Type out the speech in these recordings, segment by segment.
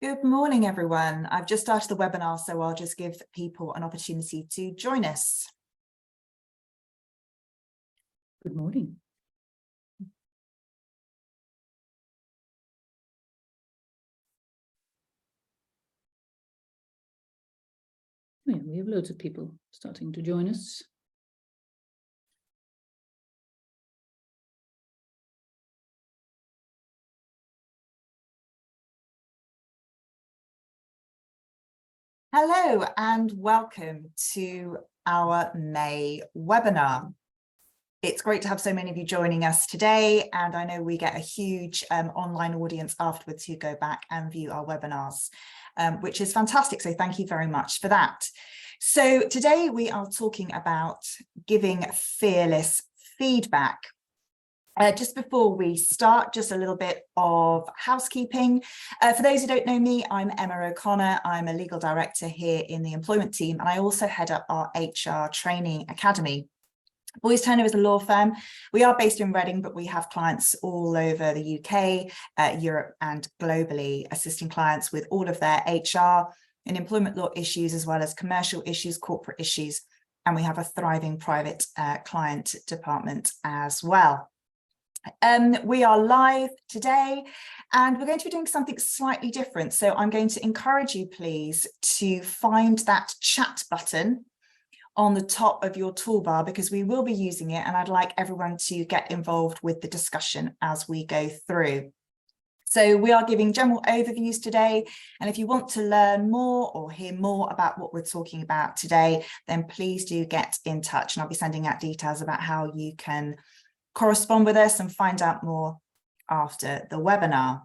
Good morning, everyone. I've just started the webinar, so I'll just give people an opportunity to join us. Good morning. Yeah, we have loads of people starting to join us. Hello and welcome to our May webinar. It's great to have so many of you joining us today, and I know we get a huge online audience afterwards who go back and view our webinars, which is fantastic. So thank you very much for that. So today we are talking about giving fearless feedback. Just before we start, just a little bit of housekeeping. For those who don't know me, I'm Emma O'Connor. I'm a legal director here in the employment team, and I also head up our HR training academy. Boyes Turner is a law firm. We are based in Reading, but we have clients all over the UK, Europe and globally, assisting clients with all of their HR and employment law issues, as well as commercial issues, corporate issues, and we have a thriving private client department as well. We are live today and we're going to be doing something slightly different. So I'm going to encourage you, please, to find that chat button on the top of your toolbar, because we will be using it, and I'd like everyone to get involved with the discussion as we go through. So we are giving general overviews today, and if you want to learn more or hear more about what we're talking about today, then please do get in touch, and I'll be sending out details about how you can correspond with us and find out more after the webinar.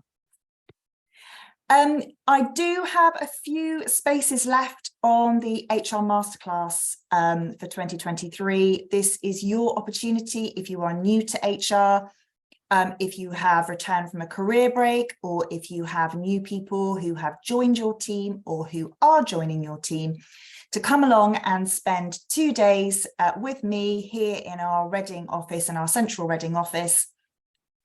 I do have a few spaces left on the HR Masterclass for 2023. This is your opportunity if you are new to HR, if you have returned from a career break, or if you have new people who have joined your team or who are joining your team, to come along and spend 2 days with me here in our Reading office, in our central Reading office,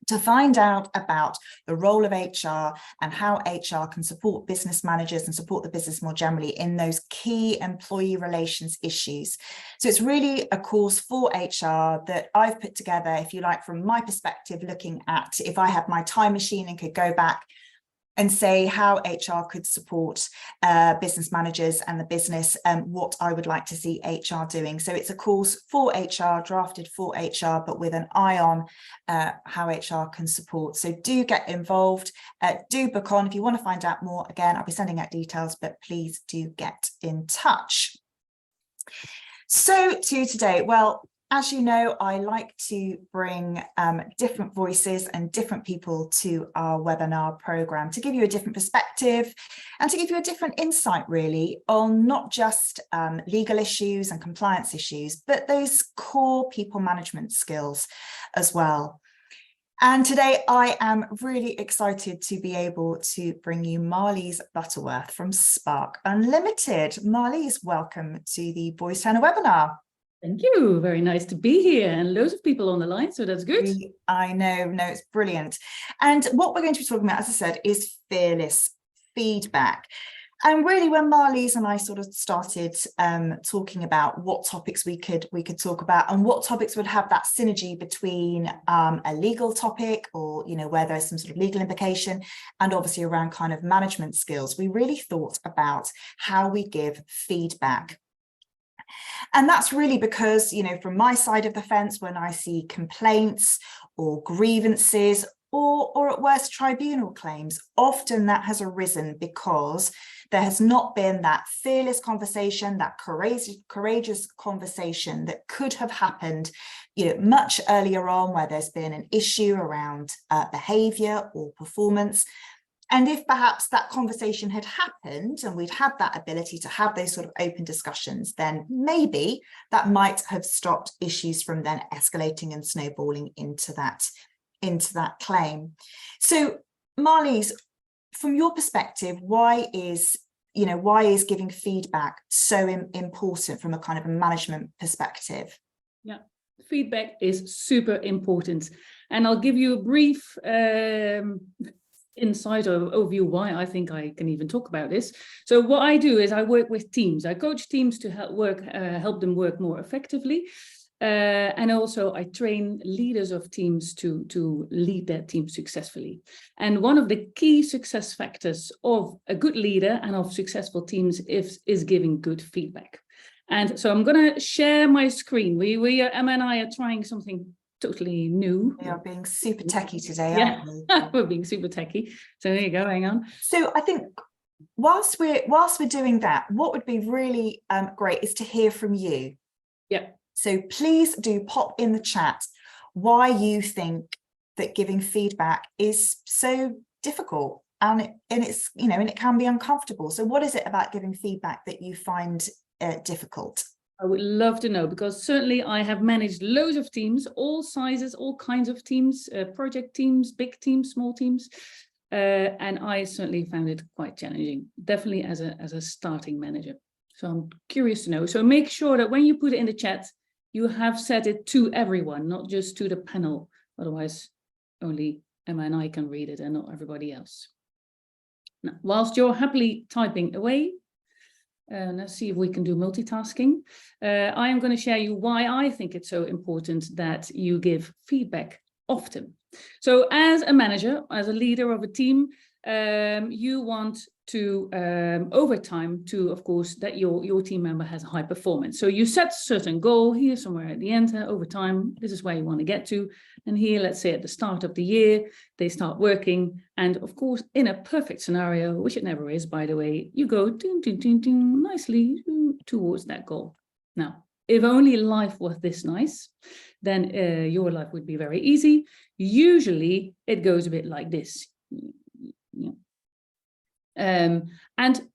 to find out about the role of HR and how HR can support business managers and support the business more generally in those key employee relations issues. So it's really a course for HR that I've put together, if you like, from my perspective, looking at if I had my time machine and could go back and say how HR could support business managers and the business, what I would like to see HR doing. So it's a course for HR, drafted for HR, but with an eye on how HR can support. So do get involved, do book on. If you want to find out more, again, I'll be sending out details, but please do get in touch. So to today, well, as you know, I like to bring different voices and different people to our webinar program to give you a different perspective and to give you a different insight, really, on not just legal issues and compliance issues, but those core people management skills as well. And today I am really excited to be able to bring you Marlies Butterworth from Spark Unlimited. Marlies, welcome to the Boyes Turner webinar. Thank you. Very nice to be here, and loads of people on the line, so that's good. I know, no, it's brilliant. And what we're going to be talking about, as I said, is fearless feedback. And really, when Marlies and I sort of started talking about what topics we could talk about and what topics would have that synergy between a legal topic, or, you know, where there's some sort of legal implication, and obviously around kind of management skills, we really thought about how we give feedback. And that's really because, you know, from my side of the fence, when I see complaints or grievances or at worst tribunal claims, often that has arisen because there has not been that fearless conversation, that courageous conversation that could have happened, you know, much earlier on, where there's been an issue around behaviour or performance. And if perhaps that conversation had happened and we'd had that ability to have those sort of open discussions, then maybe that might have stopped issues from then escalating and snowballing into that claim. So, Marlies, from your perspective, why is giving feedback so important from a kind of a management perspective? Yeah, feedback is super important. And I'll give you a brief insight or overview why I think I can even talk about this. So what I do is I work with teams. I coach teams to help them work more effectively. And also I train leaders of teams to lead their team successfully. And one of the key success factors of a good leader and of successful teams is giving good feedback. And so I'm going to share my screen. Emma and I are trying something totally new. We are being super techie today, yeah. aren't we? We're being super techie. So there you go, hang on. So I think whilst we're doing that, what would be really great is to hear from you. Yeah. So please do pop in the chat why you think that giving feedback is so difficult and it's, you know, and it can be uncomfortable. So what is it about giving feedback that you find difficult? I would love to know, because certainly I have managed loads of teams, all sizes, all kinds of teams, project teams, big teams, small teams. And I certainly found it quite challenging, definitely as a starting manager. So I'm curious to know. So make sure that when you put it in the chat, you have said it to everyone, not just to the panel. Otherwise, only Emma and I can read it and not everybody else. Now, whilst you're happily typing away, let's see if we can do multitasking. I am going to share you why I think it's so important that you give feedback often. So as a manager, as a leader of a team, you want to, over time, to, of course, that your team member has a high performance. So you set a certain goal here somewhere at the end, over time, this is where you want to get to. And here, let's say at the start of the year, they start working. And of course, in a perfect scenario, which it never is, by the way, you go ding, ding, ding, ding, nicely towards that goal. Now, if only life was this nice, then your life would be very easy. Usually it goes a bit like this. And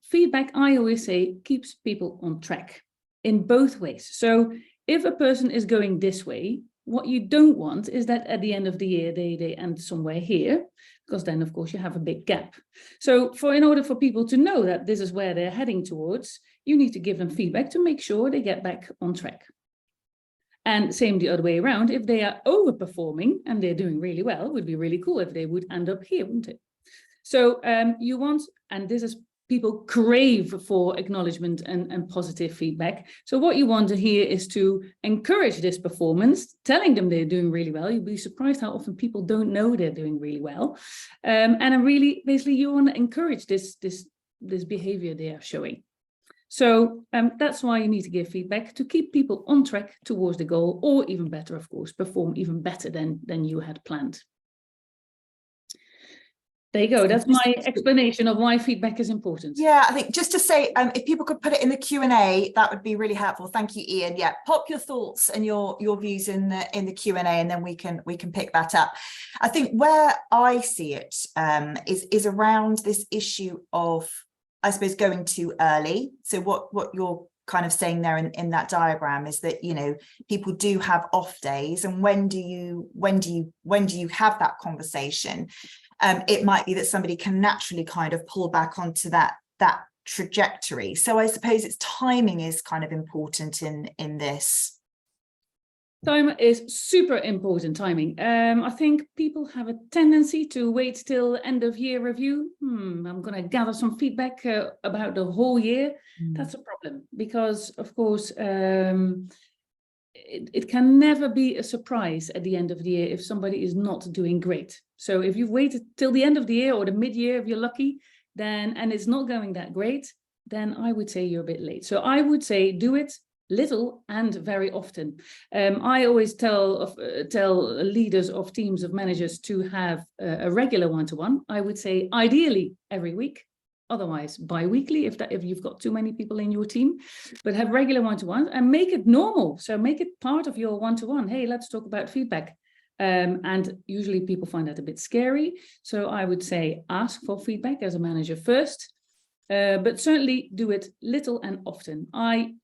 feedback, I always say, keeps people on track in both ways. So if a person is going this way, what you don't want is that at the end of the year, they end somewhere here, because then, of course, you have a big gap. So in order for people to know that this is where they're heading towards, you need to give them feedback to make sure they get back on track. And same the other way around, if they are overperforming and they're doing really well, it would be really cool if they would end up here, wouldn't it? So you want, and this is, people crave for acknowledgement and positive feedback. So what you want to hear is to encourage this performance, telling them they're doing really well. You'll be surprised how often people don't know they're doing really well. And really, basically, you want to encourage this behavior they are showing. So that's why you need to give feedback, to keep people on track towards the goal, or even better, of course, perform even better than you had planned. There you go. That's my explanation of why feedback is important. Yeah, I think just to say, if people could put it in the Q&A, that would be really helpful. Thank you, Ian. Yeah, pop your thoughts and your views in the Q&A, and then we can pick that up. I think where I see it is around this issue of, I suppose, going too early. So what you're kind of saying there in that diagram is that, you know, people do have off days, and when do you have that conversation? It might be that somebody can naturally kind of pull back onto that trajectory. So I suppose it's timing is kind of important in this. Time is super important, timing. I think people have a tendency to wait till end of year review. I'm going to gather some feedback about the whole year. That's a problem, because, of course, it can never be a surprise at the end of the year if somebody is not doing great. So if you've waited till the end of the year or the mid-year, if you're lucky, then, and it's not going that great, then I would say you're a bit late. So I would say do it little and very often. I always tell leaders of teams, of managers, to have a regular one-to-one. I would say ideally every week. Otherwise bi-weekly if you've got too many people in your team, but have regular one-to-ones and make it normal. So make it part of your one-to-one. Hey, let's talk about feedback. And usually people find that a bit scary. So I would say ask for feedback as a manager first, but certainly do it little and often. I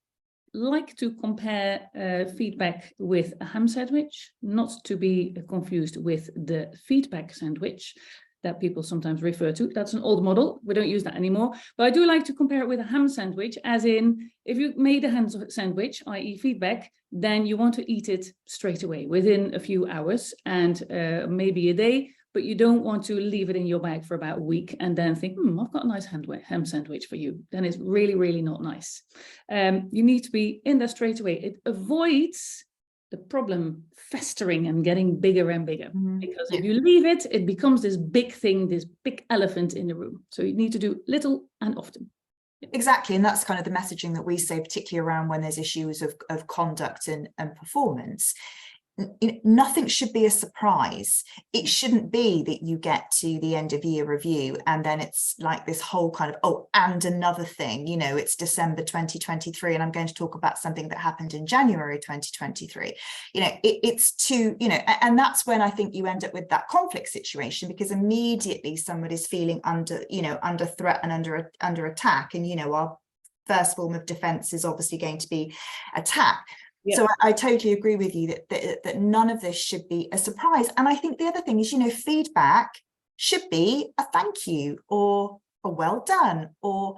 like to compare feedback with a ham sandwich, not to be confused with the feedback sandwich that people sometimes refer to. That's an old model. We don't use that anymore. But I do like to compare it with a ham sandwich, as in, if you made a ham sandwich, i.e. feedback, then you want to eat it straight away, within a few hours and maybe a day, but you don't want to leave it in your bag for about a week and then think, I've got a nice ham sandwich for you. Then it's really, really not nice. You need to be in there straight away. It avoids the problem festering and getting bigger and bigger. Because if you leave it, it becomes this big thing, this big elephant in the room. So you need to do little and often. Exactly, and that's kind of the messaging that we say, particularly around when there's issues of conduct and performance. Nothing should be a surprise. It shouldn't be that you get to the end of year review and then it's like this whole kind of, and another thing, it's December 2023 and I'm going to talk about something that happened in January 2023. It's too, and that's when I think you end up with that conflict situation, because immediately somebody's feeling under threat and under attack. And our first form of defense is obviously going to be attack. Yeah. So I totally agree with you that none of this should be a surprise. And I think the other thing is, feedback should be a thank you or a well done, or,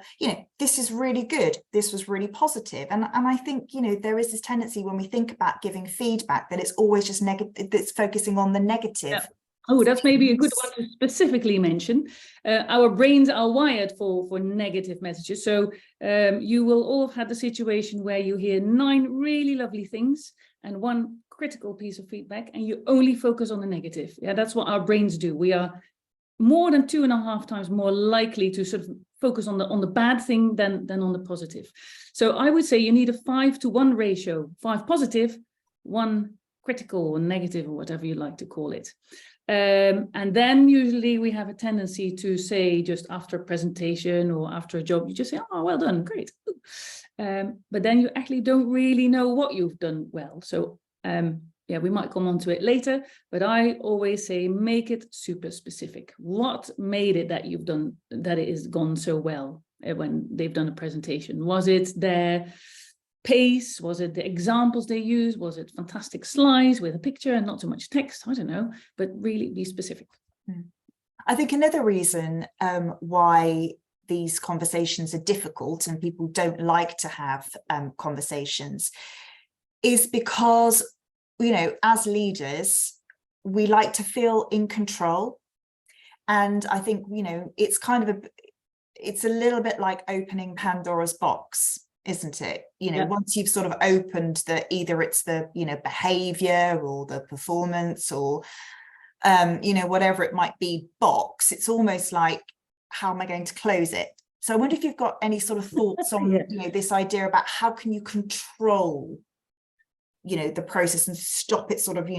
this is really good. This was really positive. And I think, there is this tendency when we think about giving feedback that it's always just negative, that's focusing on the negative. Yeah. Oh, that's maybe a good one to specifically mention. Our brains are wired for negative messages. So you will all have had the situation where you hear 9 really lovely things and 1 critical piece of feedback, and you only focus on the negative. Yeah, that's what our brains do. We are more than 2.5 times more likely to sort of focus on the bad thing than on the positive. So I would say you need a 5-to-1 ratio, 5 positive, 1 critical or negative, or whatever you like to call it. And then usually we have a tendency to say, just after a presentation or after a job, you just say, oh, well done, great. But then you actually don't really know what you've done well. So yeah, we might come on to it later, but I always say, make it super specific. What made it that you've done, that it has gone so well when they've done a presentation? Was it their pace? Was it the examples they used? Was it fantastic slides with a picture and not so much text? I don't know, but really be specific. I think another reason why these conversations are difficult and people don't like to have conversations is because, as leaders, we like to feel in control. And I think, it's kind of it's a little bit like opening Pandora's box, isn't it? Yeah. Once you've sort of opened either it's the, behavior or the performance or, whatever it might be box, it's almost like, how am I going to close it? So I wonder if you've got any sort of thoughts on, this idea about how can you control, the process and stop it sort of,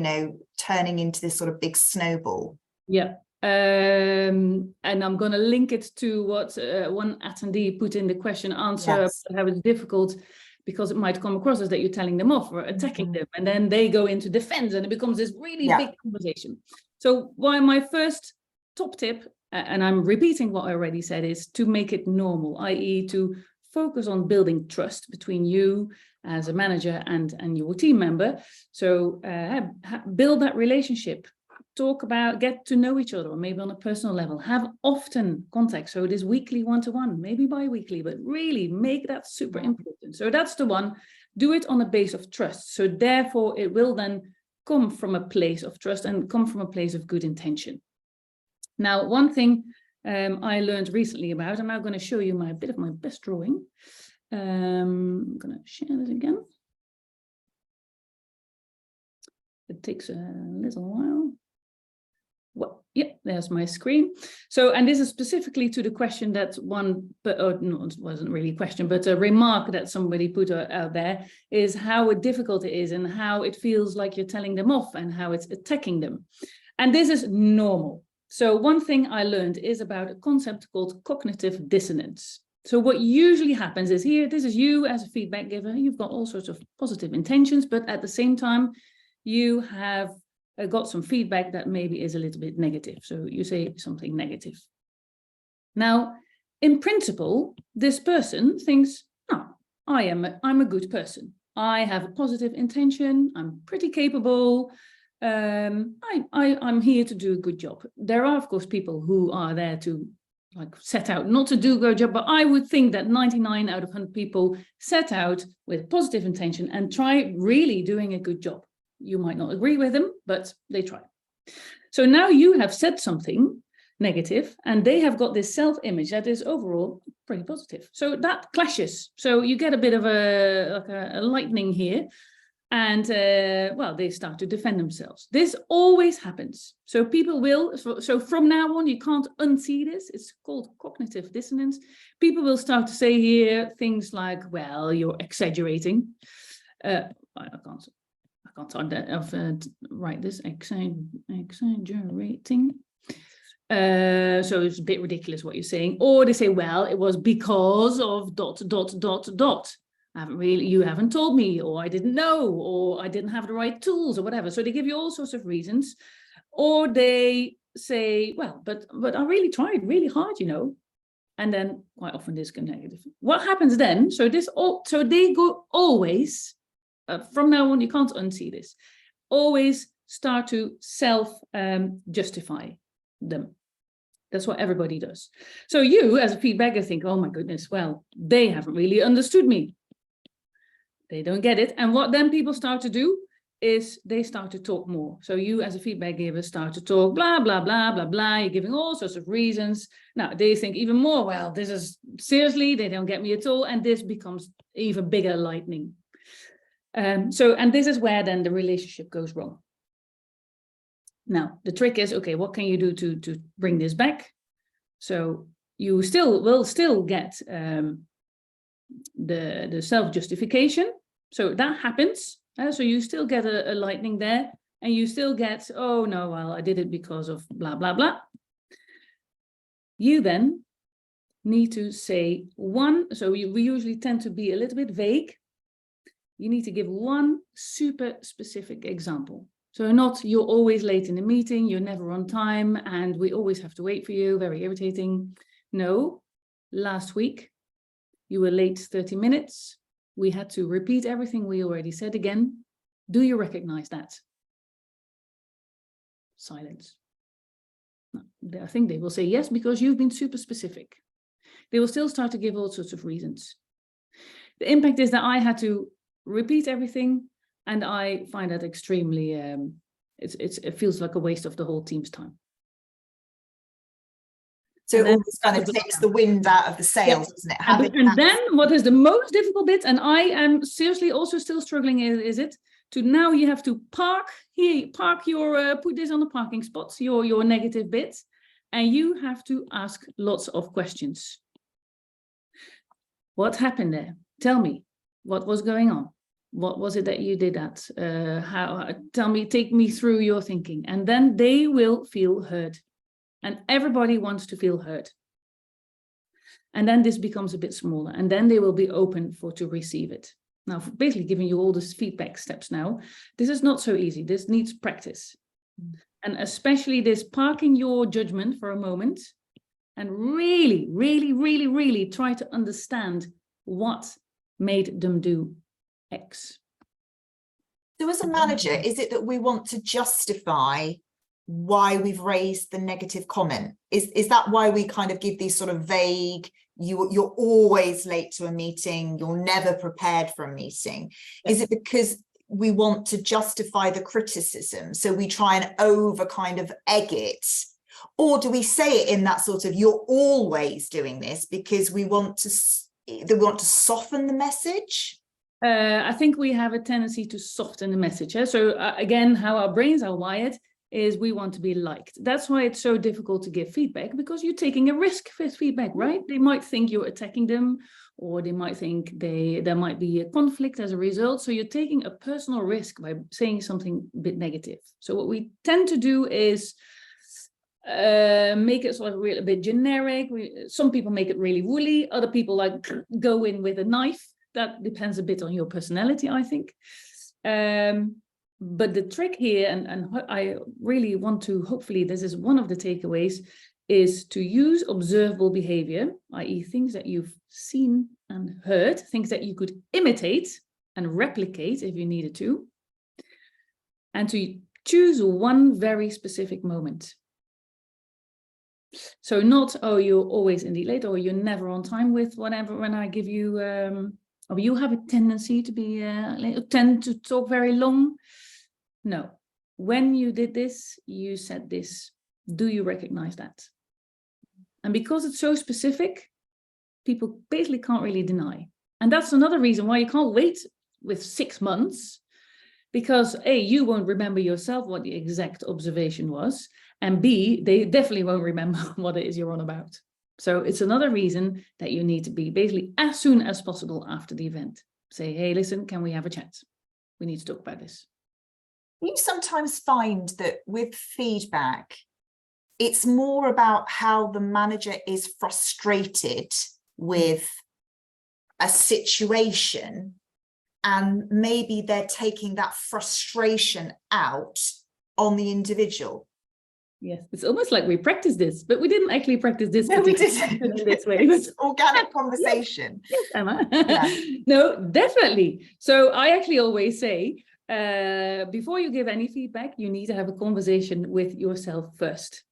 turning into this sort of big snowball. Yeah. And I'm going to link it to what one attendee put in the question answer. Yes. How it's difficult because it might come across as that you're telling them off or attacking them, and then they go into defense and it becomes this really big conversation. So my first top tip, and I'm repeating what I already said, is to make it normal, i.e. to focus on building trust between you as a manager and your team member. So build that relationship. Talk about, get to know each other, or maybe on a personal level, have often contact. So it is weekly, one-to-one, maybe bi-weekly, but really make that super important. So that's the one. Do it on a base of trust. So therefore it will then come from a place of trust and come from a place of good intention. Now, one thing I learned recently about, and I'm going to show you a bit of my best drawing. I'm going to share this again. It takes a little while. Well, yeah, there's my screen. So, and this is specifically to the question that one, no, it wasn't really a question, but a remark that somebody put out there is how difficult it is and how it feels like you're telling them off and how it's attacking them. And this is normal. So one thing I learned is about a concept called cognitive dissonance. So what usually happens is this is you as a feedback giver, you've got all sorts of positive intentions, but at the same time, you have got some feedback that maybe is a little bit negative. So you say something negative. Now, in principle, this person thinks, oh, I'm a good person. I have a positive intention. I'm pretty capable. I'm here to do a good job. There are, of course, people who are there to set out not to do a good job, but I would think that 99 out of 100 people set out with positive intention and try really doing a good job. You might not agree with them, but they try. So now you have said something negative, and they have got this self-image that is overall pretty positive. So that clashes. So you get a bit of a lightning here, and well, they start to defend themselves. This always happens. So people will, so from now on, you can't unsee this. It's called cognitive dissonance. People will start to say here things like, well, you're exaggerating. I can't write this, exaggerating. So it's a bit ridiculous what you're saying. Or they say, well, it was because of ... You haven't told me, or I didn't know, or I didn't have the right tools, or whatever. So they give you all sorts of reasons. Or they say, well, but I really tried really hard, you know. And then quite often this goes negative. What happens then? So they go always, from now on, you can't unsee this, always start to self-justify them. That's what everybody does. So you, as a feedbacker, think, oh my goodness, well, they haven't really understood me. They don't get it. And what then people start to do is they start to talk more. So you, as a feedback giver, start to talk, blah, blah, blah, blah, blah. You're giving all sorts of reasons. Now, they think even more, well, this is seriously, they don't get me at all. And this becomes even bigger lightning. And this is where then the relationship goes wrong. Now, the trick is, okay, what can you do to bring this back? So you will still get the self-justification. So that happens. So you still get a lightning there, and you still get, oh no, well, I did it because of blah, blah, blah. You then need to say one, so we usually tend to be a little bit vague. You need to give one super specific example. So not you're always late in the meeting, you're never on time, and we always have to wait for you, very irritating. No, last week you were late 30 minutes. We had to repeat everything we already said again. Do you recognize that? Silence. No, I think they will say yes, because you've been super specific. They will still start to give all sorts of reasons. The impact is that I had to repeat everything, and I find that extremely, it feels like a waste of the whole team's time. So it almost kind of takes the wind out of the sails, doesn't it? And then what is the most difficult bit, and I am seriously also still struggling, is it to now you have to put this on the parking spots, your negative bits, and you have to ask lots of questions. What happened there? Tell me, what was going on? What was it that you did that? Take me through your thinking. And then they will feel heard. And everybody wants to feel heard. And then this becomes a bit smaller, and then they will be open to receive it. Now, basically giving you all these feedback steps now, this is not so easy. This needs practice. And especially this parking your judgment for a moment and really, really, really, really try to understand what made them do X. So as a manager, is it that we want to justify why we've raised the negative comment? Is that why we kind of give these sort of vague, you're always late to a meeting, you're never prepared for a meeting? Yes. Is it because we want to justify the criticism, so we try and over kind of egg it? Or do we say it in that sort of, you're always doing this because we want to soften the message? I think we have a tendency to soften the message. So again, how our brains are wired is we want to be liked. That's why it's so difficult to give feedback, because you're taking a risk with feedback, right? They might think you're attacking them, or they might think there might be a conflict as a result. So you're taking a personal risk by saying something a bit negative. So what we tend to do is make it sort of a bit generic. Some people make it really woolly. Other people like go in with a knife. That depends a bit on your personality, I think. But the trick here, and I really want to, hopefully this is one of the takeaways, is to use observable behavior, i.e. things that you've seen and heard, things that you could imitate and replicate if you needed to, and to choose one very specific moment. So not, oh, you're always indeed late, or you're never on time with whatever, when I give you, or you have a tendency to be, tend to talk very long. No, when you did this, you said this. Do you recognize that? And because it's so specific, people basically can't really deny. And that's another reason why you can't wait with 6 months, because A, you won't remember yourself what the exact observation was, and B, they definitely won't remember what it is you're on about. So it's another reason that you need to be basically as soon as possible after the event. Say, hey, listen, can we have a chat? We need to talk about this. You sometimes find that with feedback, it's more about how the manager is frustrated with a situation, and maybe they're taking that frustration out on the individual. Yes, it's almost like we practiced this, but we didn't actually practice this. No, we didn't. In this way. It's organic conversation. Yes, Emma. Yeah. No, definitely. So I actually always say, before you give any feedback, you need to have a conversation with yourself first.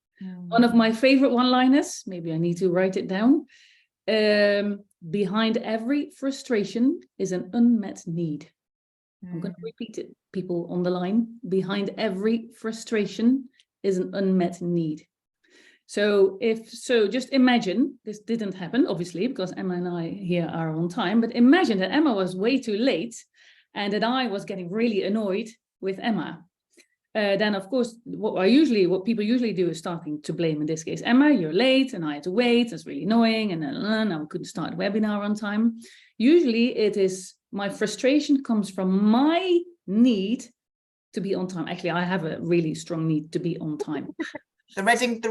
One of my favorite one-liners, maybe I need to write it down. Behind every frustration is an unmet need. I'm going to repeat it, people on the line. Behind every frustration is an unmet need. So just imagine, this didn't happen, obviously, because Emma and I here are on time, but imagine that Emma was way too late and that I was getting really annoyed with Emma. Then, of course, what people usually do is starting to blame, in this case, Emma, you're late and I had to wait, that's really annoying, and then I couldn't start the webinar on time. Usually it is my frustration comes from my need to be on time. Actually, I have a really strong need to be on time. The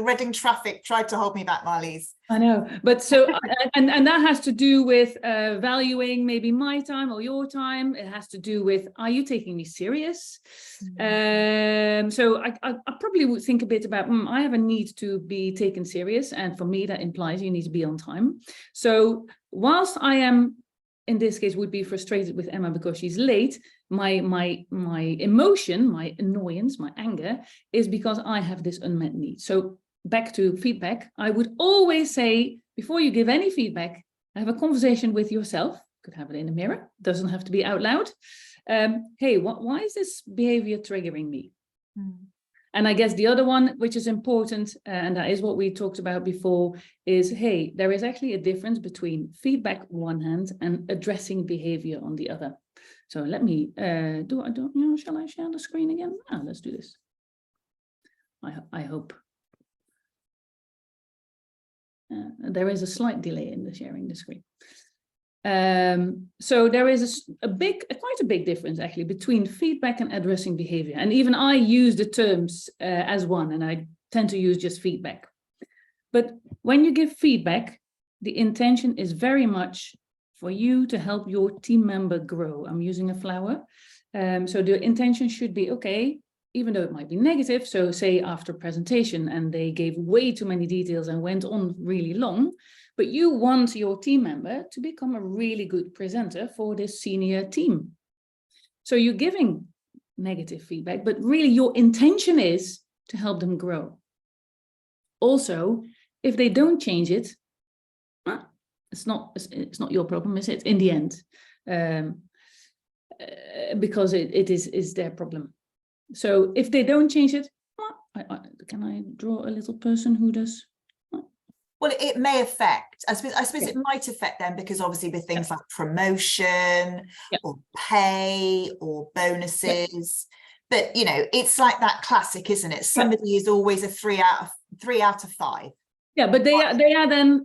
Reading traffic tried to hold me back, Marlies. I know, but so, and that has to do with valuing maybe my time or your time. It has to do with, are you taking me serious? So I probably would think a bit about, I have a need to be taken serious. And for me, that implies you need to be on time. So whilst I am, in this case, would be frustrated with Emma because she's late, my emotion, my annoyance, my anger is because I have this unmet need. So back to feedback, I would always say, before you give any feedback, have a conversation with yourself. Could have it in a mirror, doesn't have to be out loud. Hey, why is this behavior triggering me? And I guess the other one, which is important, and that is what we talked about before, is, hey, there is actually a difference between feedback on one hand and addressing behavior on the other. So let me, shall I share the screen again? Let's do this. I hope. There is a slight delay in the sharing the screen. So there is quite a big difference actually between feedback and addressing behavior. And even I use the terms as one, and I tend to use just feedback. But when you give feedback, the intention is very much for you to help your team member grow. I'm using a flower. So the intention should be, okay, even though it might be negative, so say after presentation and they gave way too many details and went on really long, but you want your team member to become a really good presenter for this senior team. So you're giving negative feedback, but really your intention is to help them grow. Also, if they don't change it, it's not your problem, is it? In the end, because it is their problem. So if they don't change it, can I draw a little person who does? Well, it may affect, I suppose it might affect them, because obviously with things like promotion or pay or bonuses, but it's like that classic, isn't it? Somebody is always a 3 out of 5. Yeah, but they are then,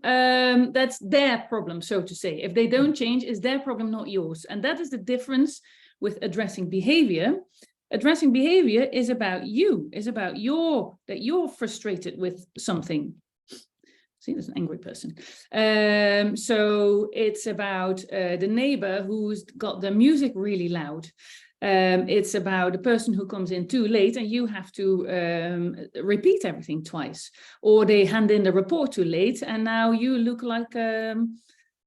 that's their problem, so to say. If they don't change, it's their problem, not yours. And that is the difference with addressing behavior. Addressing behavior is about you, is about that you're frustrated with something. See, there's an angry person. So it's about the neighbor who's got the music really loud. It's about the person who comes in too late and you have to repeat everything twice. Or they hand in the report too late and now you look like an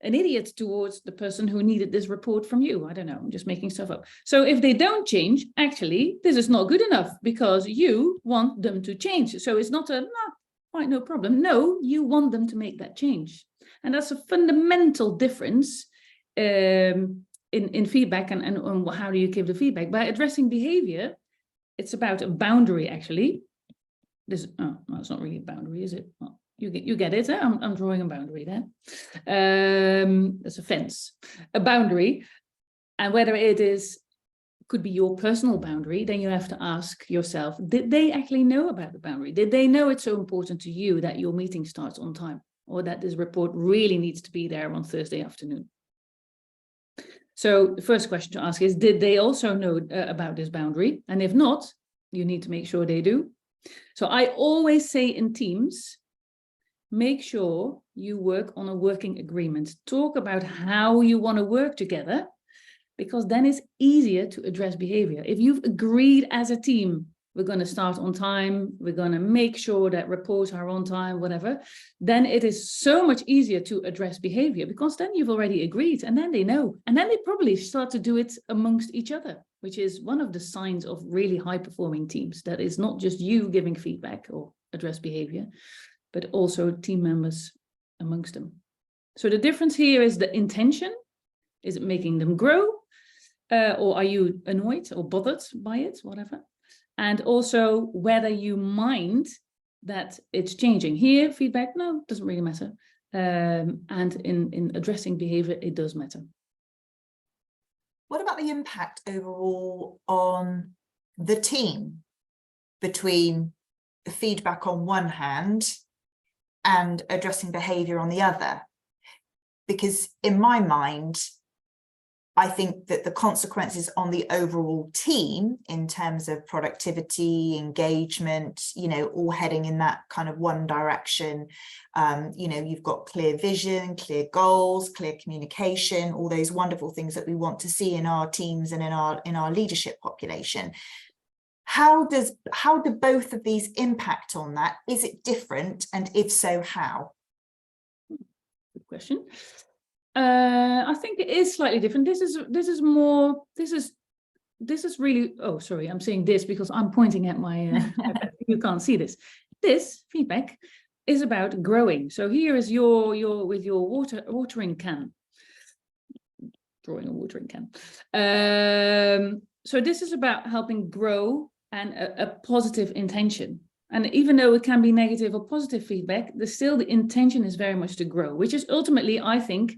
idiot towards the person who needed this report from you. I don't know, I'm just making stuff up. So if they don't change, actually, this is not good enough because you want them to change. So it's not quite no problem. No, you want them to make that change. And that's a fundamental difference in feedback and how do you give the feedback? By addressing behavior, it's about a boundary, actually. This, oh, no, it's not really a boundary, is it? Well, you get it, huh? I'm drawing a boundary there. It's a fence, a boundary. And whether it could be your personal boundary, then you have to ask yourself, did they actually know about the boundary? Did they know it's so important to you that your meeting starts on time, or that this report really needs to be there on Thursday afternoon? So the first question to ask is, did they also know about this boundary? And if not, you need to make sure they do. So I always say in teams, make sure you work on a working agreement. Talk about how you want to work together, because then it's easier to address behavior. If you've agreed as a team, we're going to start on time, we're going to make sure that reports are on time, whatever, then it is so much easier to address behavior, because then you've already agreed, and then they know. And then they probably start to do it amongst each other, which is one of the signs of really high-performing teams. That is not just you giving feedback or address behavior, but also team members amongst them. So the difference here is the intention. Is it making them grow? Or are you annoyed or bothered by it, whatever? And also whether you mind that it's changing. Here, feedback, no, doesn't really matter. And in addressing behavior, it does matter. What about the impact overall on the team between the feedback on one hand and addressing behavior on the other? Because in my mind, I think that the consequences on the overall team in terms of productivity, engagement, you know, all heading in that kind of one direction. You know, you've got clear vision, clear goals, clear communication, all those wonderful things that we want to see in our teams and in our leadership population. How do both of these impact on that? Is it different? And if so, how? Good question. I think it is slightly different. This is really, oh, sorry, I'm saying this because I'm pointing at my, you can't see this. This feedback is about growing. So here is with your watering can, drawing a watering can. So this is about helping grow and a positive intention. And even though it can be negative or positive feedback, still the intention is very much to grow, which is ultimately, I think,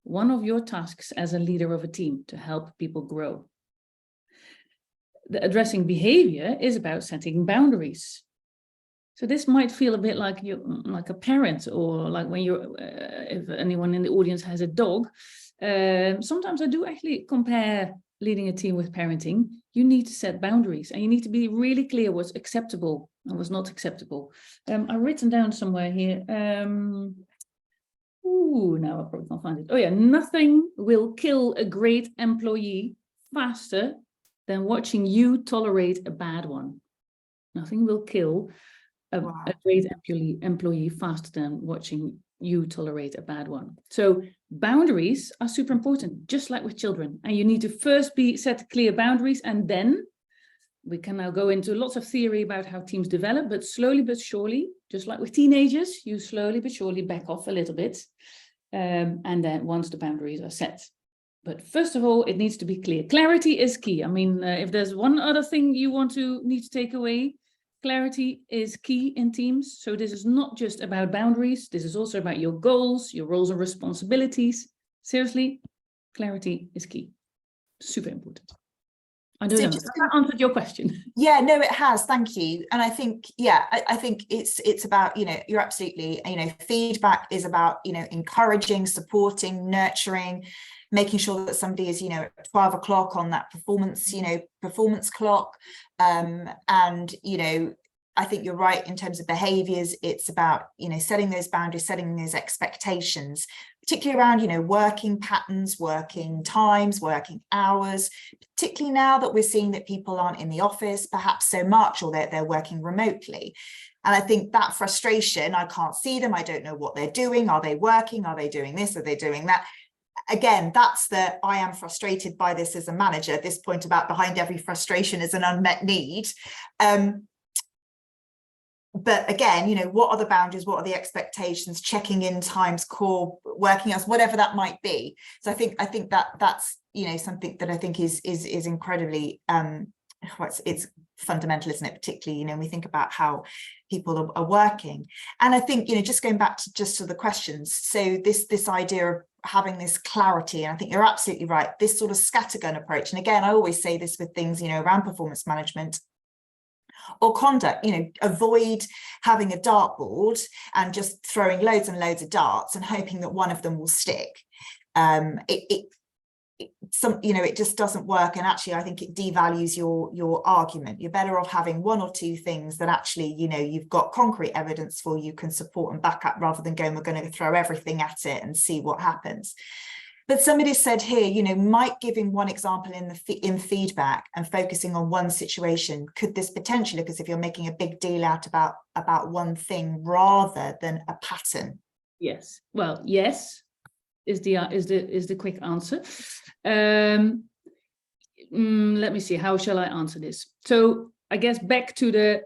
one of your tasks as a leader of a team, to help people grow. The addressing behavior is about setting boundaries. So this might feel a bit like like a parent, or like when you're, if anyone in the audience has a dog. Sometimes I do actually compare leading a team with parenting. You need to set boundaries, and you need to be really clear what's acceptable and what's not acceptable. I've written down somewhere here. Now I probably can't find it. Oh yeah, nothing will kill a great employee faster than watching you tolerate a bad one. Nothing will kill a great employee faster than watching you tolerate a bad one. So boundaries are super important, just like with children. And you need to first set clear boundaries, and then we can now go into lots of theory about how teams develop, but slowly but surely, just like with teenagers, you slowly but surely back off a little bit. And then once the boundaries are set. But first of all, it needs to be clear. Clarity is key. I mean, if there's one other thing you need to take away, clarity is key in teams. So this is not just about boundaries. This is also about your goals, your roles and responsibilities. Seriously, clarity is key. Super important. I don't know. Has that answered your question? Yeah, no, it has. Thank you. And I think, yeah, I think it's about, you know, you're absolutely, you know, feedback is about, you know, encouraging, supporting, nurturing, making sure that somebody is, you know, at 12 o'clock on that performance clock. And, you know, I think you're right in terms of behaviors. It's about, you know, setting those boundaries, setting those expectations, particularly around, you know, working patterns, working times, working hours, particularly now that we're seeing that people aren't in the office perhaps so much, or they're working remotely. And I think that frustration, I can't see them, I don't know what they're doing, are they working, are they doing this, are they doing that? Again, that's I am frustrated by this as a manager, this point about behind every frustration is an unmet need. But again, you know, what are the boundaries? What are the expectations? Checking in times, core working hours, whatever that might be. So I think that's, you know, something that I think is incredibly it's fundamental, isn't it? Particularly, when we think about how people are working. And I think, just going back to the questions, so this idea of having this clarity, and I think you're absolutely right, this sort of scattergun approach. And again, I always say this with things, around performance management or conduct, avoid having a dartboard and just throwing loads and loads of darts and hoping that one of them will stick. It just doesn't work, and actually I think it devalues your argument. You're better off having one or two things that actually you've got concrete evidence for, you can support and back up, rather than going, we're going to throw everything at it and see what happens. But somebody said here, might giving one example in feedback and focusing on one situation, could this potentially look as if you're making a big deal out about one thing rather than a pattern? Yes, well, yes is the quick answer. Let me see, how shall I answer this? So I guess back to the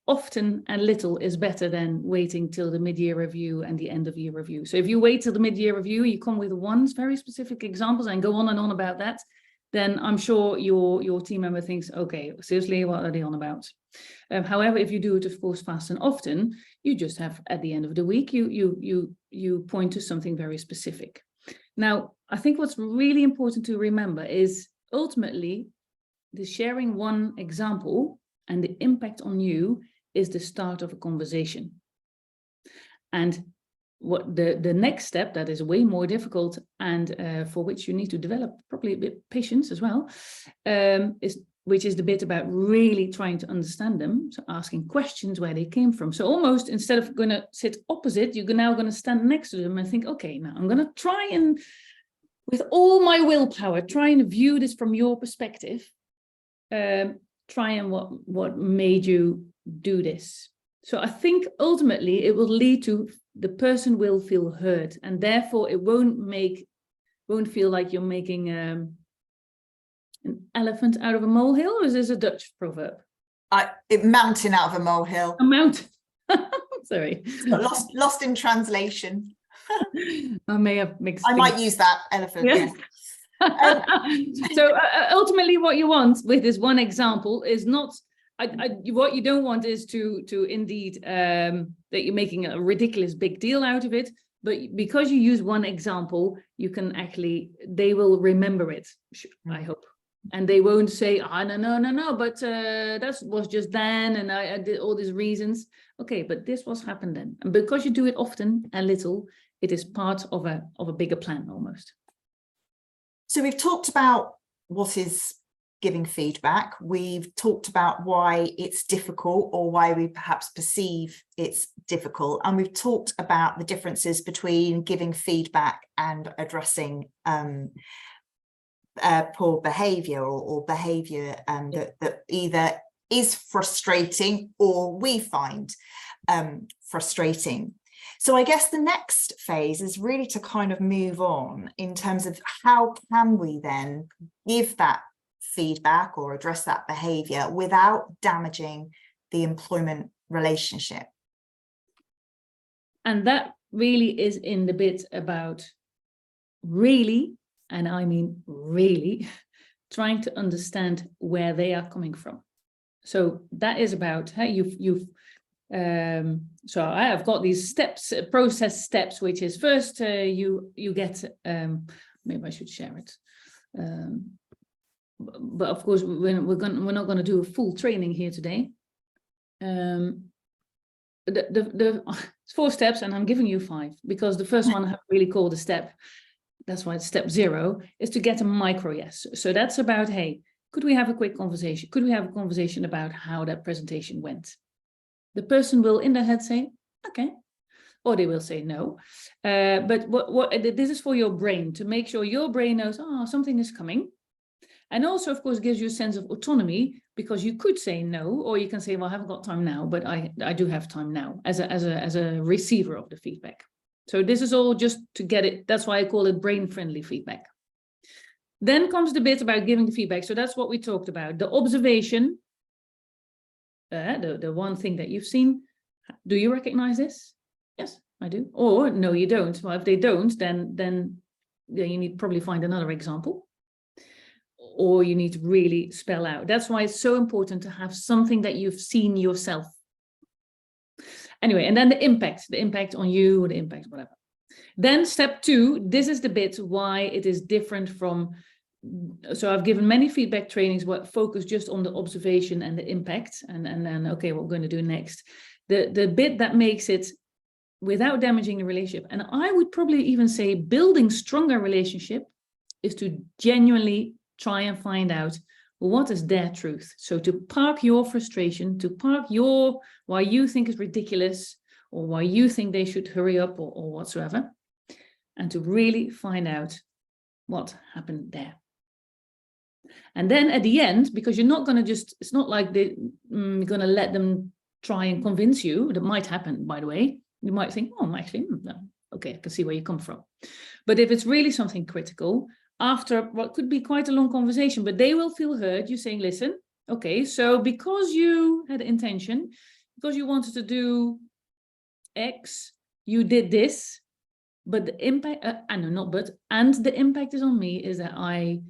often and little is better than waiting till the mid-year review and the end of year review. So if you wait till the mid-year review, you come with one very specific examples and go on and on about that, then I'm sure your team member thinks, okay, seriously, what are they on about? However, if you do it, of course, fast and often, you just have, at the end of the week, you point to something very specific. Now, I think what's really important to remember is ultimately the sharing one example and the impact on you is the start of a conversation. And what the next step that is way more difficult and for which you need to develop probably a bit patience as well, which is the bit about really trying to understand them. So asking questions where they came from. So almost instead of going to sit opposite, you're now going to stand next to them and think, okay, now I'm going to try and, with all my willpower, try and view this from your perspective. Try and what made you do this. So I think ultimately it will lead to the person will feel heard, and therefore it won't feel like you're making an elephant out of a molehill. Or is this a Dutch proverb? Mountain out of a molehill. A mountain. Sorry. Lost in translation. I may have mixed. I might use that, elephant. Yes. So ultimately what you want with this one example is not, what you don't want is to indeed that you're making a ridiculous big deal out of it, but because you use one example, you can actually, they will remember it, I hope. And they won't say, no, but that was just then, and I did all these reasons. Okay, but this was happened then. And because you do it often and little, it is part of a bigger plan almost. So we've talked about what is giving feedback. We've talked about why it's difficult, or why we perhaps perceive it's difficult. And we've talked about the differences between giving feedback and addressing poor behavior or behavior that either is frustrating or we find frustrating. So I guess the next phase is really to kind of move on in terms of how can we then give that feedback or address that behavior without damaging the employment relationship. And that really is in the bit about really, and I mean really, trying to understand where they are coming from. So that is about how so I have got these steps, process steps, which is first you get, maybe I should share it. But of course, we're not going to do a full training here today. The 4 steps, and I'm giving you 5 because the first one I have really called a step. That's why it's step 0 is to get a micro yes. So that's about, hey, could we have a quick conversation? Could we have a conversation about how that presentation went? The person will in their head say, okay, or they will say no. But what this is for your brain, to make sure your brain knows, oh, something is coming. And also, of course, gives you a sense of autonomy, because you could say no, or you can say, well, I haven't got time now, but I do have time now as a receiver of the feedback. So this is all just to get it. That's why I call it brain-friendly feedback. Then comes the bit about giving the feedback. So that's what we talked about. The observation, the one thing that you've seen. Do you recognize this? Yes, I do. Or no, you don't. Well, if they don't, then you need to probably find another example. or you need to really spell out. That's why it's so important to have something that you've seen yourself. Anyway, and then the impact on you, the impact, whatever. Then step 2, this is the bit why it is different from, so I've given many feedback trainings what focus just on the observation and the impact, and then, okay, what we're going to do next. The bit that makes it without damaging the relationship, and I would probably even say building stronger relationship, is to genuinely try and find out what is their truth. So to park your frustration, to park your, why you think is ridiculous, or why you think they should hurry up, or whatsoever, and to really find out what happened there. And then at the end, because you're not going to just, it's not like you're going to let them try and convince you. That might happen, by the way. You might think, oh, actually, no. Okay, I can see where you come from. But if it's really something critical, after what could be quite a long conversation, but they will feel heard, you saying, listen, okay, so because you had intention, because you wanted to do X, you did this, but the impact, and the impact is on me is that I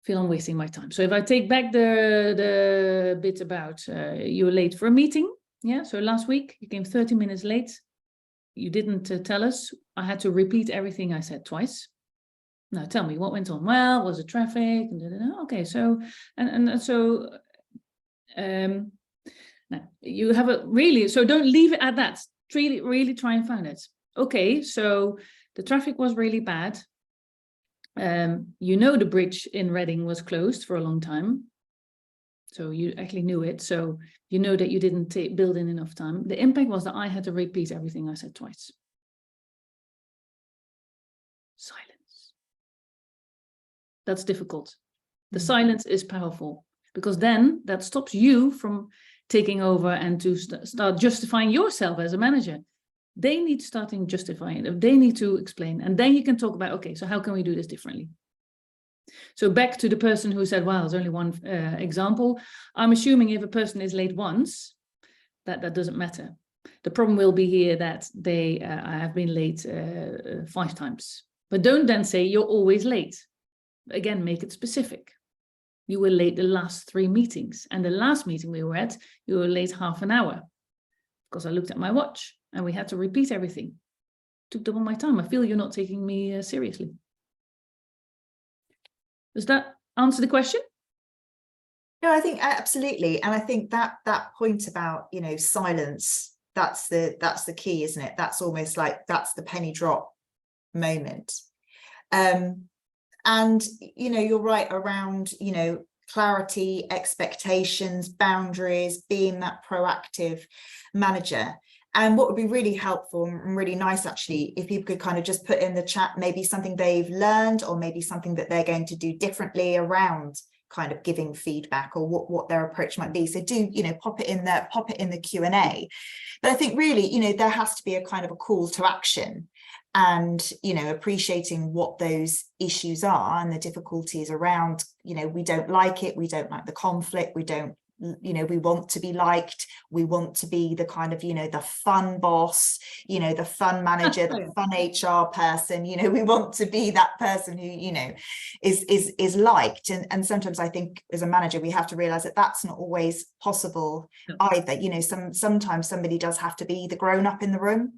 feel I'm wasting my time. So if I take back the bit about you were late for a meeting, yeah, so last week you came 30 minutes late, you didn't tell us, I had to repeat everything I said twice. Now tell me what went on. Well, was it traffic? Okay, so now you have a really, so don't leave it at that. Really try and find it. Okay, so the traffic was really bad. You know the bridge in Reading was closed for a long time. So you actually knew it. So you know that you didn't build in enough time. The impact was that I had to repeat everything I said twice. Silence. That's difficult. The silence is powerful, because then that stops you from taking over and to start justifying yourself as a manager. They need to start justifying it. They need to explain. And then you can talk about, okay, so how can we do this differently? So back to the person who said, well, there's only one example. I'm assuming if a person is late once, that doesn't matter. The problem will be here that they have been late 5 times. But don't then say you're always late. Again, make it specific. You were late the last 3 meetings. And the last meeting we were at, you were late half an hour. Because I looked at my watch and we had to repeat everything. Took double my time. I feel you're not taking me seriously. Does that answer the question? No, I think absolutely. And I think that point about, you know, silence, that's the key, isn't it? That's almost like, that's the penny drop moment. And, you know, you're right around, you know, clarity, expectations, boundaries, being that proactive manager. And what would be really helpful and really nice, actually, if people could kind of just put in the chat, maybe something they've learned, or maybe something that they're going to do differently around kind of giving feedback, or what their approach might be. So do, you know, pop it in there, pop it in the Q&A. But I think really, you know, there has to be a kind of a call to action, and, you know, appreciating what those issues are and the difficulties around, you know, we don't like it, we don't like the conflict, we don't, you know, we want to be liked, we want to be the kind of, you know, the fun boss, you know, the fun manager, the fun HR person, you know, we want to be that person who, you know, is liked. And sometimes I think as a manager, we have to realize that that's not always possible either. You know, sometimes somebody does have to be the grown up in the room.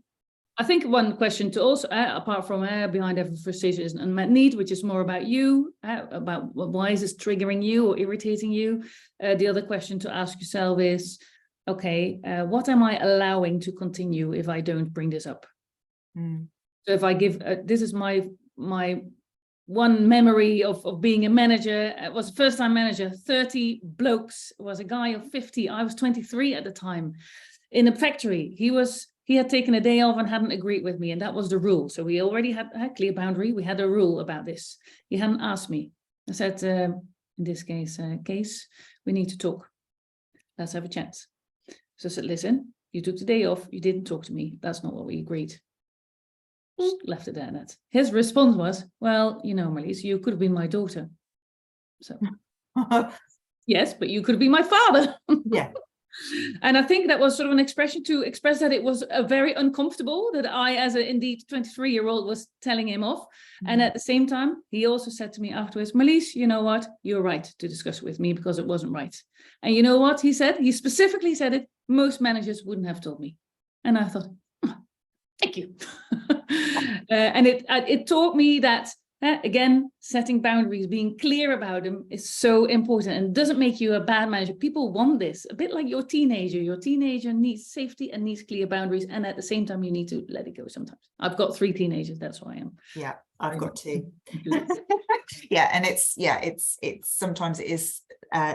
I think one question to also, apart from behind every frustration is an unmet need, which is more about you, about why is this triggering you or irritating you? The other question to ask yourself is, okay, what am I allowing to continue if I don't bring this up? So if I give, this is my one memory of being a manager. I was a first-time manager, 30 blokes, it was a guy of 50. I was 23 at the time in a factory. He had taken a day off and hadn't agreed with me, and that was the rule. So we already had a clear boundary. We had a rule about this. He hadn't asked me. I said, in this case, we need to talk. Let's have a chat. So I said, listen, you took the day off. You didn't talk to me. That's not what we agreed. Left it at that. His response was, well, you know, Marlies, you could have been my daughter. So, yes, but you could have been my father. Yeah. And I think that was sort of an expression to express that it was very uncomfortable that I, as an indeed 23-year-old, was telling him off. And at the same time, he also said to me afterwards, Marlies, you know what? You're right to discuss it with me because it wasn't right. And you know what he said? He specifically said it. Most managers wouldn't have told me. And I thought, oh, thank you. And it taught me that, again, setting boundaries, being clear about them is so important, and doesn't make you a bad manager. People want this, a bit like your teenager. Your teenager needs safety and needs clear boundaries, and at the same time, you need to let it go sometimes. I've got 3 teenagers, that's who I am. Yeah, I've got 2. Yeah, and it's sometimes it is,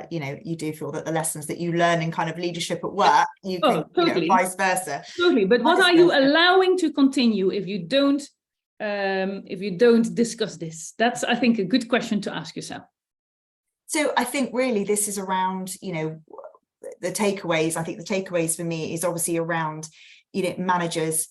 you know, you do feel that the lessons that you learn in kind of leadership at work, you think, totally. you know, vice versa. Totally, but what are you allowing to continue if you don't discuss this? That's, I think, a good question to ask yourself. So I think really this is around, you know, the takeaways. I think the takeaways for me is obviously around, you know, managers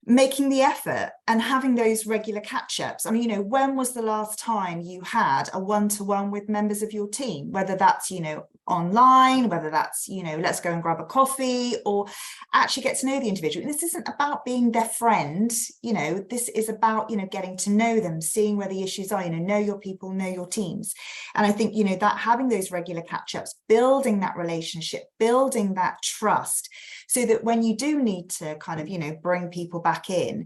making the effort and having those regular catch-ups. I mean, you know, when was the last time you had a one-to-one with members of your team, whether that's, you know, online, whether that's, you know, let's go and grab a coffee, or actually get to know the individual. And this isn't about being their friend, you know, this is about, you know, getting to know them, seeing where the issues are, you know your people, know your teams. And I think, you know, that having those regular catch-ups, building that relationship, building that trust, so that when you do need to kind of, you know, bring people back in,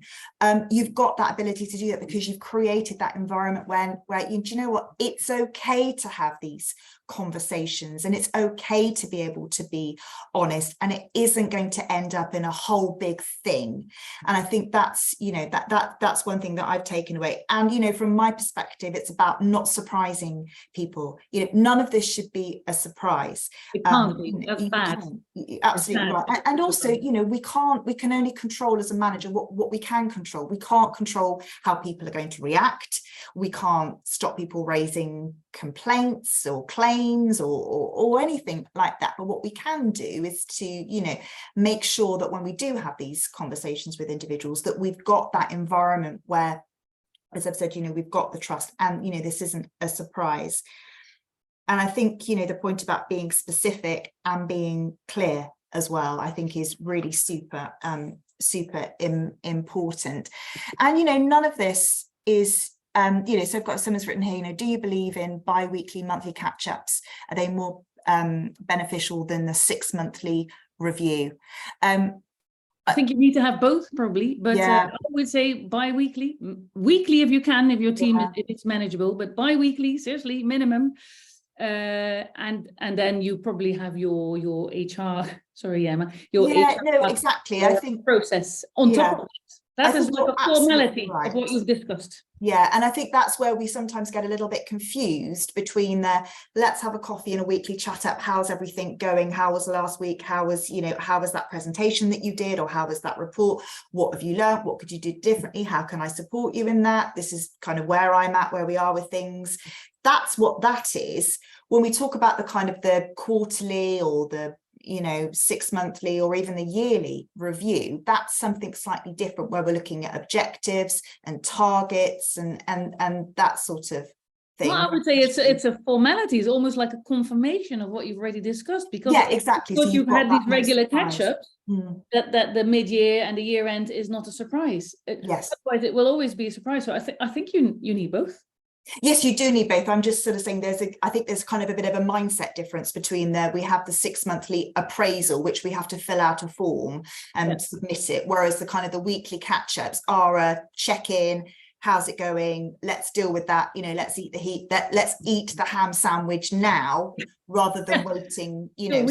you've got that ability to do that because you've created that environment where do you know what, it's okay to have these conversations, and it's okay to be able to be honest, and it isn't going to end up in a whole big thing. And I think that's, you know, that's one thing that I've taken away. And, you know, from my perspective, it's about not surprising people. You know, none of this should be a surprise. It can't be. That's bad. Absolutely right. And also, you know, we can only control as a manager what we can control. We can't control how people are going to react. We can't stop people raising complaints or claims or anything like that. But what we can do is to, you know, make sure that when we do have these conversations with individuals, that we've got that environment where, as I've said, you know, we've got the trust, and, you know, this isn't a surprise. And I think, you know, the point about being specific and being clear as well, I think is really super important. And, you know, none of this is, you know, so someone's written here, you know, do you believe in bi-weekly, monthly catch-ups? Are they more beneficial than the 6-monthly review? I think you need to have both, probably, but yeah. I would say bi-weekly, weekly if you can, if your team if it's manageable, but bi-weekly, seriously, minimum. And then you probably have your HR, sorry, Emma, your HR no, exactly. I think process on top of it. That is like a formality of what you've discussed. Yeah, and I think that's where we sometimes get a little bit confused between the let's have a coffee and a weekly chat up. How's everything going? How was last week? How was, you know, how was that presentation that you did, or how was that report? What have you learned? What could you do differently? How can I support you in that? This is kind of where I'm at, where we are with things. That's what that is. When we talk about the kind of the quarterly or the, you know, 6-monthly or even the yearly review, that's something slightly different, where we're looking at objectives and targets and that sort of thing. Well, I would say it's a formality. It's almost like a confirmation of what you've already discussed, because exactly. Because you've had these regular catch-ups, that the mid-year and the year-end is not a surprise. Yes, otherwise it will always be a surprise. So I think you need both. Yes, you do need both. I'm just sort of saying I think there's kind of a bit of a mindset difference between we have the 6-monthly appraisal, which we have to fill out a form and submit it, whereas the kind of the weekly catch-ups are a check-in. How's it going? Let's deal with that. You know, let's eat let's eat the ham sandwich now, rather than waiting, you know,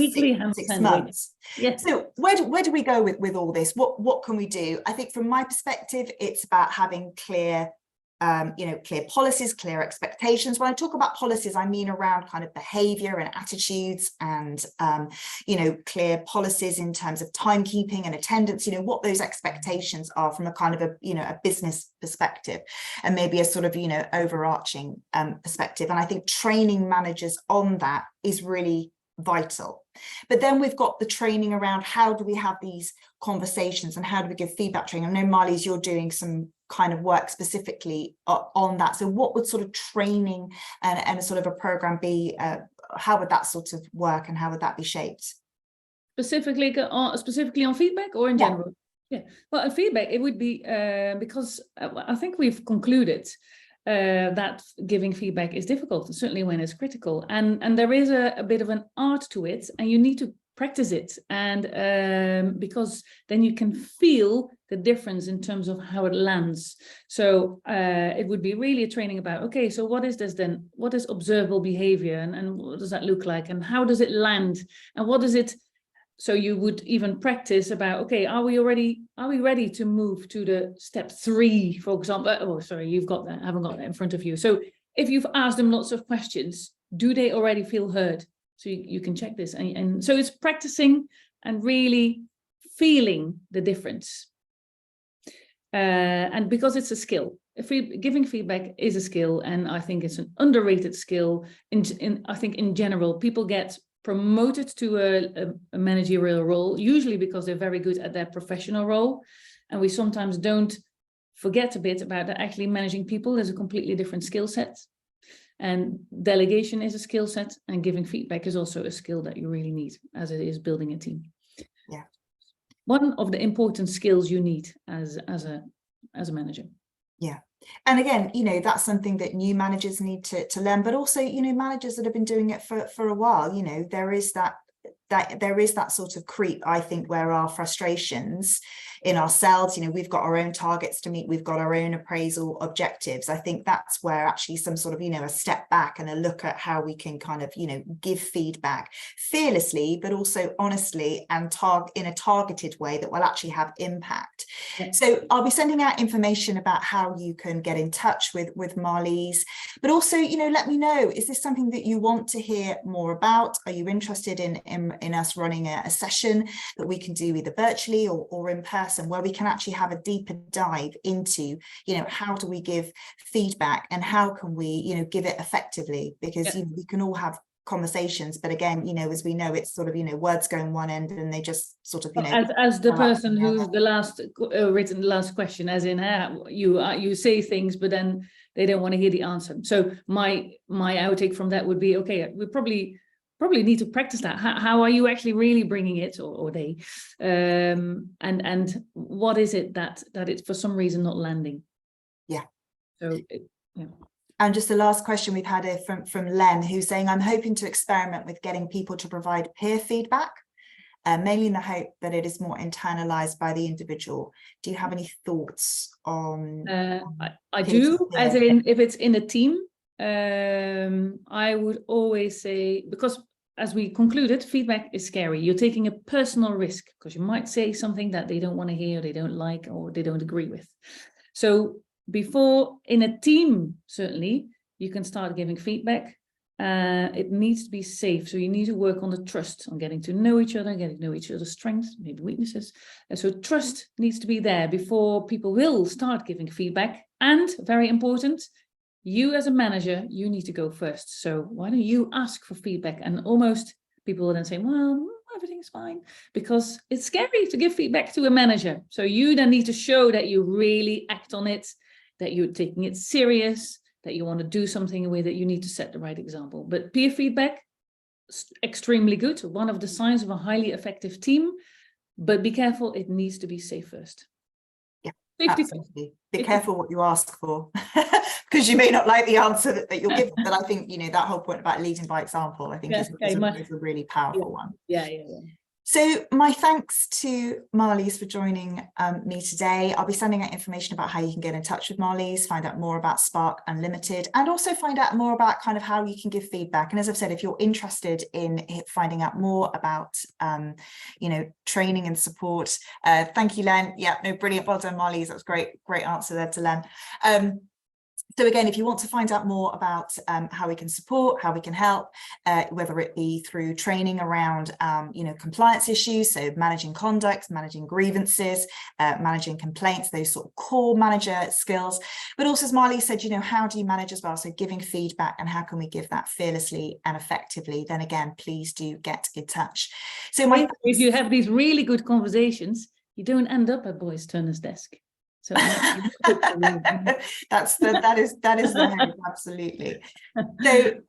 six months. Yes. So where do we go with all this? What can we do? I think from my perspective, it's about having clear you know, clear policies, clear expectations. When I talk about policies, I mean around kind of behavior and attitudes, and you know, clear policies in terms of timekeeping and attendance, you know, what those expectations are from a kind of a, you know, a business perspective, and maybe a sort of, you know, overarching perspective. And I think training managers on that is really vital. But then we've got the training around how do we have these conversations and how do we give feedback training. I know, Marlies, you're doing some kind of work specifically on that. So what would sort of training and a sort of a program be? How would that sort of work, and how would that be shaped? Specifically on feedback or in general? Yeah. Well, feedback, it would be because I think we've concluded that giving feedback is difficult, certainly when it's critical, and there is a bit of an art to it, and you need to practice it, and because then you can feel the difference in terms of how it lands. So it would be really a training about, okay, so what is this then? What is observable behavior, and what does that look like, and how does it land, and what is it? So you would even practice about, okay, are we ready to move to the step 3, for example? Oh, sorry, you've got that. I haven't got that in front of you. So if you've asked them lots of questions, do they already feel heard? So you can check this. And so it's practicing and really feeling the difference. And because it's a skill, giving feedback is a skill, and I think it's an underrated skill. I think in general, people get promoted to a managerial role, usually because they're very good at their professional role. And we sometimes don't forget a bit about that actually managing people is a completely different skill set. And delegation is a skill set, and giving feedback is also a skill that you really need, as it is building a team. Yeah. One of the important skills you need as a manager. Yeah. And again, you know, that's something that new managers need to learn, but also, you know, managers that have been doing it for a while, you know, there is that sort of creep, I think, where our frustrations in ourselves, you know, we've got our own targets to meet, we've got our own appraisal objectives. I think that's where actually some sort of, you know, a step back and a look at how we can kind of, you know, give feedback fearlessly, but also honestly and in a targeted way that will actually have impact. Yeah. So I'll be sending out information about how you can get in touch with Marlies, but also, you know, let me know, is this something that you want to hear more about? Are you interested in us running a session that we can do either virtually or in person, where we can actually have a deeper dive into, you know, how do we give feedback and how can we, you know, give it effectively? Because you know, we can all have conversations, but again, you know, as we know, it's sort of, you know, words go in one end and they just sort of, you know, as the person who's the last written the last question, as in you say things, but then they don't want to hear the answer. So my outtake from that would be, okay, we probably need to practice that. How are you actually really bringing it, or they, and what is it that it's for some reason not landing? Yeah. So yeah. And just the last question we've had from Len, who's saying, I'm hoping to experiment with getting people to provide peer feedback, mainly in the hope that it is more internalized by the individual. Do you have any thoughts on? I do, as in if it's in a team, I would always say, because as we concluded, feedback is scary. You're taking a personal risk because you might say something that they don't want to hear, they don't like, or they don't agree with. So before, in a team, certainly, you can start giving feedback. It needs to be safe. So you need to work on the trust, on getting to know each other, getting to know each other's strengths, maybe weaknesses. And so trust needs to be there before people will start giving feedback. And very important, you as a manager, you need to go first. So why don't you ask for feedback? And almost people will then say, well, everything's fine, because it's scary to give feedback to a manager. So you then need to show that you really act on it, that you're taking it serious, that you want to do something with it. You need to set the right example. But peer feedback, extremely good. One of the signs of a highly effective team, but be careful, it needs to be safe first. Yeah, absolutely. Be careful what you ask for, because you may not like the answer that you're given. But I think, you know, that whole point about leading by example, I think is a really powerful one. Yeah. So my thanks to Marlies for joining me today. I'll be sending out information about how you can get in touch with Marlies, find out more about Spark Unlimited, and also find out more about kind of how you can give feedback. And as I've said, if you're interested in finding out more about, you know, training and support, thank you, Len. Yeah, no, brilliant. Well done, Marlies. That was great answer there to Len. So again, if you want to find out more about how we can support, how we can help, whether it be through training around, you know, compliance issues, so managing conduct, managing grievances, managing complaints, those sort of core manager skills. But also, as Marlies said, you know, how do you manage as well? So giving feedback, and how can we give that fearlessly and effectively? Then again, please do get in touch. So if you have these really good conversations, you don't end up at Boys Turner's desk. So that is the hope, absolutely. So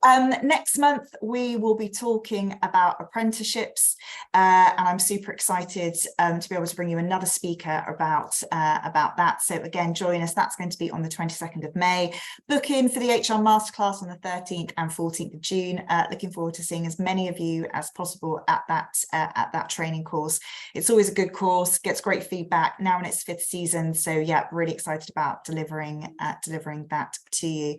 next month we will be talking about apprenticeships, and I'm super excited to be able to bring you another speaker about that. So again, join us. That's going to be on the 22nd of May. Book in for the HR Masterclass on the 13th and 14th of June. Looking forward to seeing as many of you as possible at that training course. It's always a good course, gets great feedback now in its 5th season. So yeah, really excited about delivering that to you.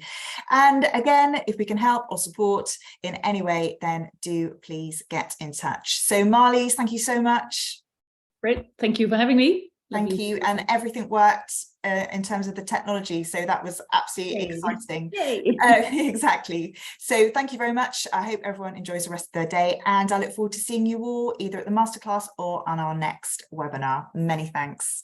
And again, if we can help or support in any way, then do please get in touch. So Marlies, thank you so much. Great, thank you for having me. Thank you. And everything worked in terms of the technology. So that was absolutely exciting. Exactly. So thank you very much. I hope everyone enjoys the rest of their day, and I look forward to seeing you all either at the masterclass or on our next webinar. Many thanks.